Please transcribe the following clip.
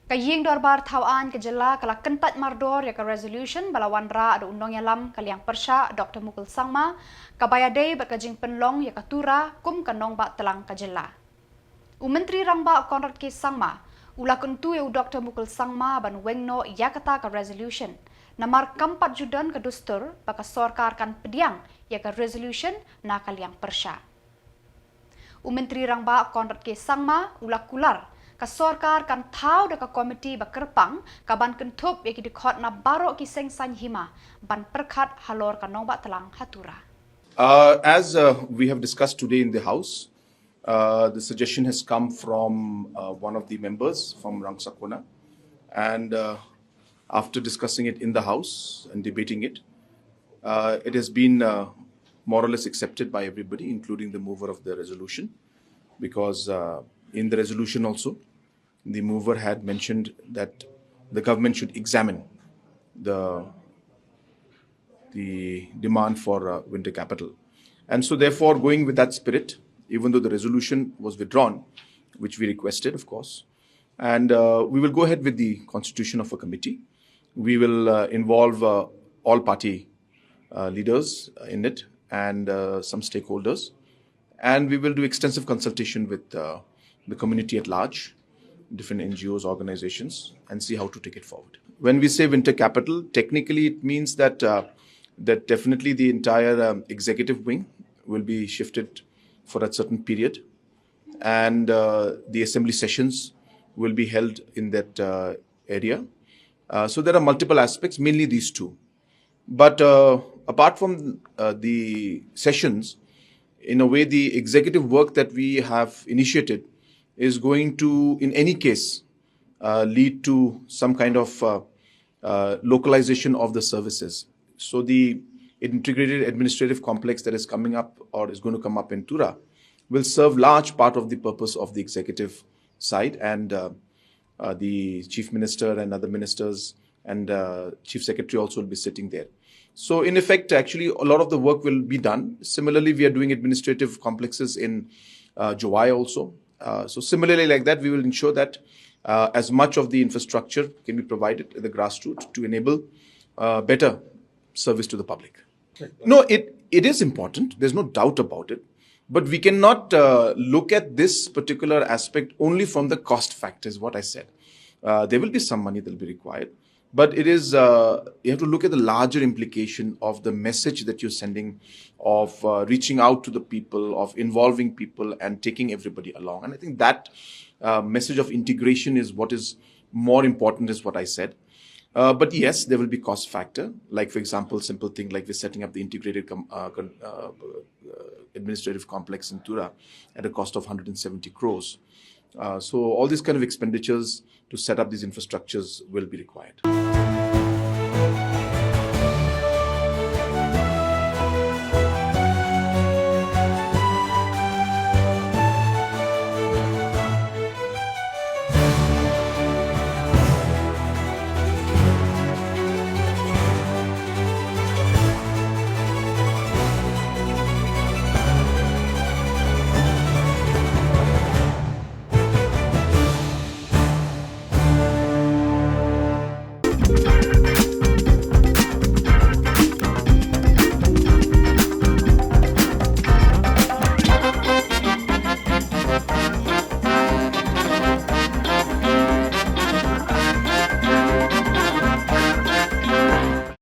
Iingdorbar Thawaan Khubor kala Kyntait mardor ya ka resolution balawan ra ada undang yalam kaliang persya Dr. Mukul Sangma kabayade berkajing penlong ya katura kum kanong ba telang Khubor. Menteri Rangba Konrad K Sangma ulakun tu ya Dr. Mukul Sangma ban wengno ya kata ka resolution namar kampat judan ka dustur baka sorkar kan pediang ya ka resolution na kaliang persya. Menteri Rangba Konrad K Sangma ulakular ka sorkar kan thau da ka komiti ba kerpang ka ban kentup ya ki dikhot na barok ki seng san hima ban perkhat halor ka nongba telang hatura. As we have discussed today in the House, the suggestion has come from one of the members from Rang Sakona, and after discussing it in the House and debating it, it has been more or less accepted by everybody, including the mover of the resolution, because in the resolution also, the mover had mentioned that the government should examine the demand for winter capital. And so therefore, going with that spirit, even though the resolution was withdrawn, which we requested, of course, and we will go ahead with the constitution of a committee. We will involve all party leaders in it and some stakeholders. And we will do extensive consultation with the community at large, different NGOs, organizations, and see how to take it forward. When we say winter capital, technically it means that that definitely the entire executive wing will be shifted for a certain period, and the assembly sessions will be held in that area. So there are multiple aspects, mainly these two. But apart from the sessions, in a way, the executive work that we have initiated is going to, in any case, lead to some kind of localization of the services. So the integrated administrative complex that is coming up or is going to come up in Tura will serve large part of the purpose of the executive side, and the chief minister and other ministers and chief secretary also will be sitting there. So in effect, actually, a lot of the work will be done. Similarly, we are doing administrative complexes in Jowai also. So similarly like that, we will ensure that as much of the infrastructure can be provided at the grassroots to enable better service to the public. No, it is important. There's no doubt about it. But we cannot look at this particular aspect only from the cost factor, is what I said. There will be some money that will be required. But it is, you have to look at the larger implication of the message that you're sending, of reaching out to the people, of involving people and taking everybody along. And I think that message of integration is what is more important, is what I said. But yes, there will be cost factor. Like, for example, simple thing like we're setting up the integrated administrative complex in Tura at a cost of 170 crores. So all these kind of expenditures to set up these infrastructures will be required.